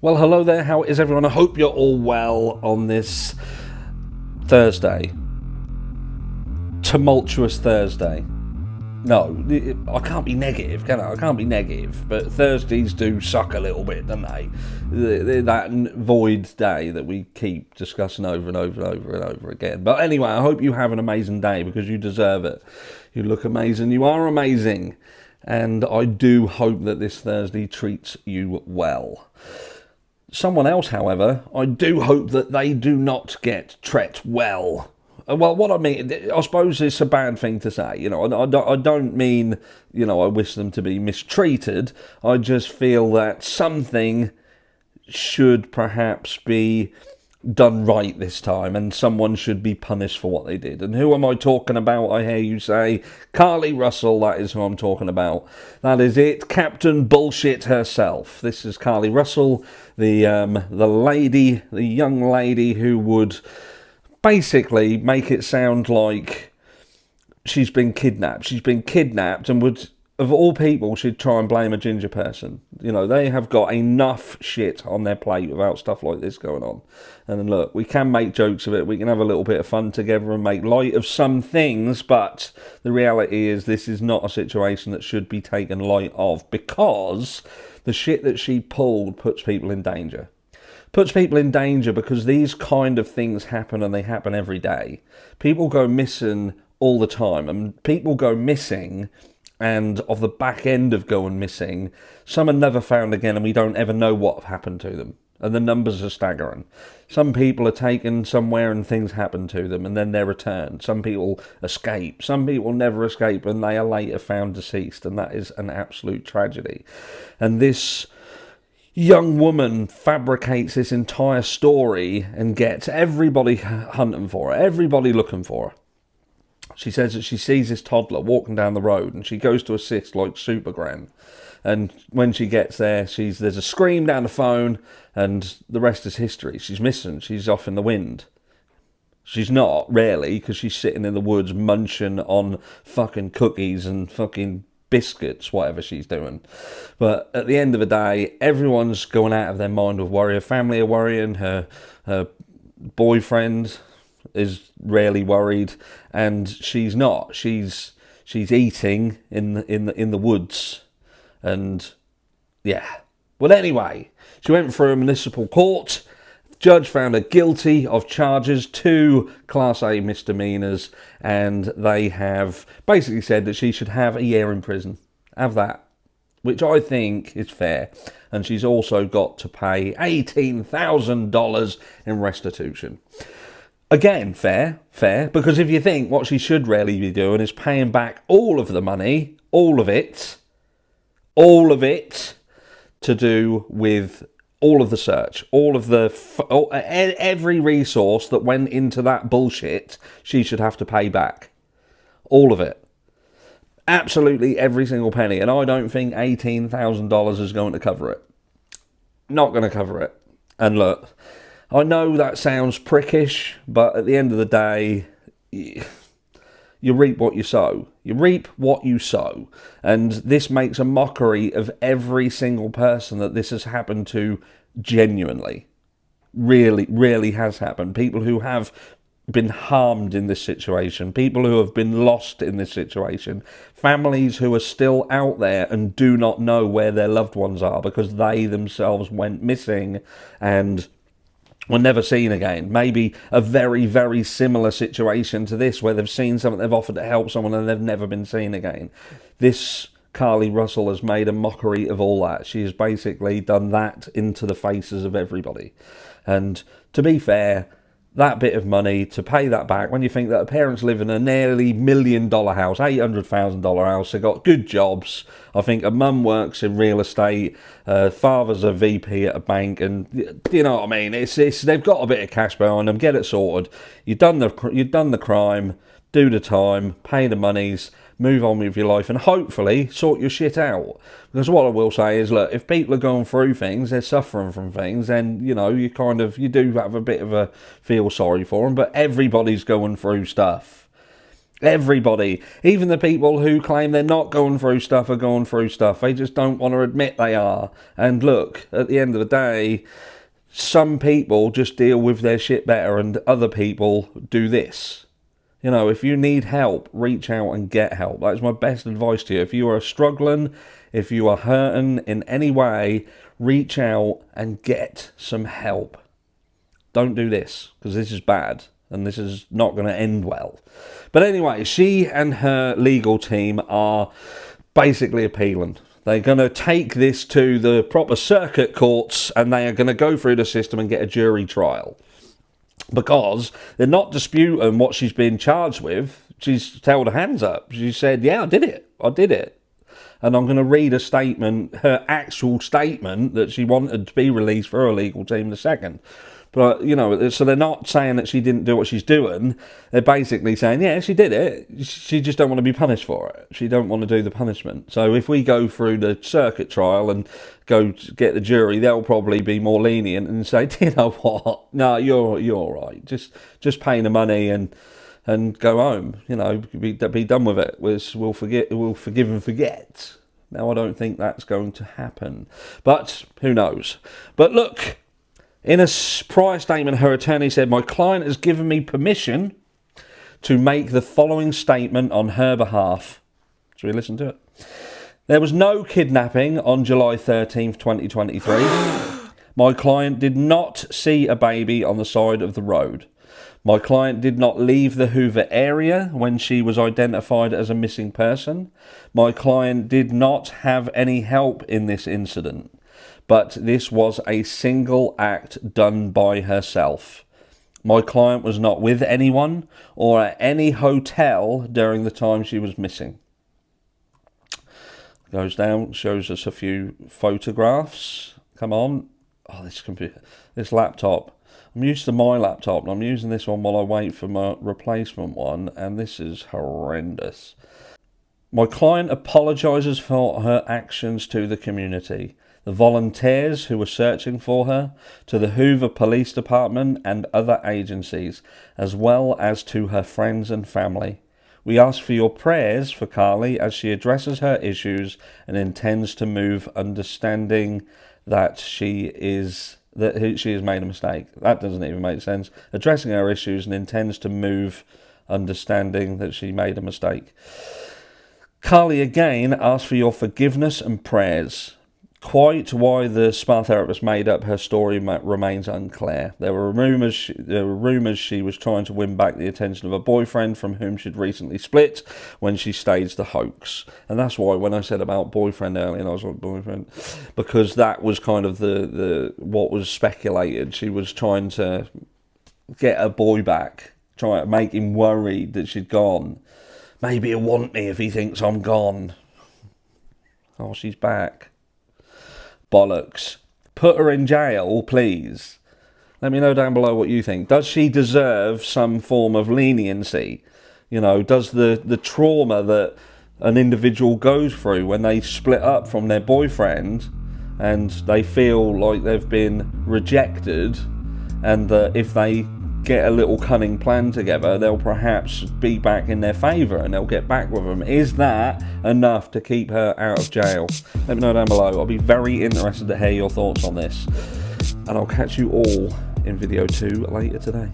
Well, hello there, how is everyone? I hope you're all well on this Thursday. Tumultuous Thursday. No, I can't be negative, can I? I can't be negative, but Thursdays do suck a little bit, don't they? That void day that we keep discussing over and over and over and over again. But anyway, I hope you have an amazing day because you deserve it. You look amazing, you are amazing. And I do hope that this Thursday treats you well. Someone else, however, I do hope that they do not get treated well. Well, what I mean, I suppose it's a bad thing to say. You know, I don't mean, you know, I wish them to be mistreated. I just feel that something should perhaps be done right this time, and someone should be punished for what they did. And who am I talking about? I hear you say, Carlee Russell. That is who I'm talking about. That is it, Captain Bullshit herself. This is Carlee Russell, the lady, the young lady who would basically make it sound like she's been kidnapped. She's been kidnapped and would, of all people, she'd try and blame a ginger person. You know, they have got enough shit on their plate without stuff like this going on. And look, we can make jokes of it, we can have a little bit of fun together and make light of some things, but the reality is this is not a situation that should be taken light of, because the shit that she pulled puts people in danger. Puts people in danger because these kind of things happen, and they happen every day. People go missing all the time, and people go missing, and of the back end of going missing, some are never found again, and we don't ever know what happened to them. And the numbers are staggering. Some people are taken somewhere and things happen to them and then they're returned. Some people escape. Some people never escape and they are later found deceased, and that is an absolute tragedy. And this young woman fabricates this entire story and gets everybody hunting for her, everybody looking for her. She says that she sees this toddler walking down the road and she goes to assist like Super Gran. And when she gets there, there's a scream down the phone and the rest is history. She's missing. She's off in the wind. She's not, really, because she's sitting in the woods munching on fucking cookies and fucking biscuits, whatever she's doing. But at the end of the day, everyone's going out of their mind with worry. Her family are worrying. Her boyfriend is rarely worried, and she's not. She's eating in the woods, and yeah. Well, anyway, she went through a municipal court. The judge found her guilty of charges, 2 Class A misdemeanors, and they have basically said that she should have a year in prison. Have that, which I think is fair. And she's also got to pay $18,000 in restitution. Again, fair, because if you think what she should really be doing is paying back all of the money, all of it, to do with all of the search, all of the, every resource that went into that bullshit, she should have to pay back. All of it. Absolutely every single penny. And I don't think $18,000 is going to cover it. Not going to cover it. And look, I know that sounds prickish, but at the end of the day, you reap what you sow. You reap what you sow. And this makes a mockery of every single person that this has happened to genuinely. Really has happened. People who have been harmed in this situation. People who have been lost in this situation. Families who are still out there and do not know where their loved ones are because they themselves went missing and were never seen again. Maybe a very, very similar situation to this, where they've seen someone, they've offered to help someone, and they've never been seen again. This Carlee Russell has made a mockery of all that. She has basically done that into the faces of everybody. And to be fair, that bit of money, to pay that back, when you think that her parents live in a nearly $1 million house, $800,000 house, they've got good jobs. I think her mum works in real estate, her father's a VP at a bank, and you know what I mean. It's they've got a bit of cash behind them. Get it sorted. You've done the crime. Do the time. Pay the monies. Move on with your life, and hopefully sort your shit out. Because what I will say is, look, if people are going through things, they're suffering from things, then, you know, you do have a bit of a feel sorry for them, but everybody's going through stuff. Everybody, even the people who claim they're not going through stuff, are going through stuff. They just don't want to admit they are. And look, at the end of the day, some people just deal with their shit better and other people do this. You know, if you need help, reach out and get help. That's my best advice to you. If you are struggling, if you are hurting in any way, reach out and get some help. Don't do this, because this is bad. And this is not going to end well. But anyway, she and her legal team are basically appealing. They're going to take this to the proper circuit courts and they are going to go through the system and get a jury trial. Because they're not disputing what she's been charged with. She's held her hands up. She said, yeah, I did it. I did it. And I'm going to read a statement, her actual statement that she wanted to be released for her legal team in a second. But, you know, so they're not saying that she didn't do what she's doing. They're basically saying, yeah, she did it. She just don't want to be punished for it. She don't want to do the punishment. So if we go through the circuit trial and go to get the jury, they'll probably be more lenient and say, do you know what? No, you're all right. Just pay the money and go home. You know, be done with it. We'll forgive and forget. Now, I don't think that's going to happen. But who knows? But look, in a prior statement, her attorney said, my client has given me permission to make the following statement on her behalf. Should we listen to it? There was no kidnapping on July 13th, 2023. My client did not see a baby on the side of the road. My client did not leave the Hoover area when she was identified as a missing person. My client did not have any help in this incident. But this was a single act done by herself. My client was not with anyone or at any hotel during the time she was missing. Goes down, shows us a few photographs. Come on. Oh, this laptop. I'm used to my laptop and I'm using this one while I wait for my replacement one, and this is horrendous. My client apologises for her actions to the community, the volunteers who were searching for her, to the Hoover Police Department and other agencies, as well as to her friends and family. We ask for your prayers for Carlee as she addresses her issues and intends to move, understanding that she has made a mistake. That doesn't even make sense. Addressing her issues and intends to move, understanding that she made a mistake. Carlee again asks for your forgiveness and prayers. Quite why the spa therapist made up her story remains unclear. There were rumours she was trying to win back the attention of a boyfriend from whom she'd recently split when she staged the hoax. And that's why when I said about boyfriend earlier, and I was like, boyfriend, because that was kind of the what was speculated. She was trying to get her boy back, trying to make him worried that she'd gone. Maybe he'll want me if he thinks I'm gone. Oh, she's back. Bollocks. Put her in jail, please. Let me know down below what you think. Does she deserve some form of leniency? You know, does the trauma that an individual goes through when they split up from their boyfriend and they feel like they've been rejected, and that if they get a little cunning plan together, they'll perhaps be back in their favour and they'll get back with them. Is that enough to keep her out of jail? Let me know down below. I'll be very interested to hear your thoughts on this. And I'll catch you all in video 2 later today.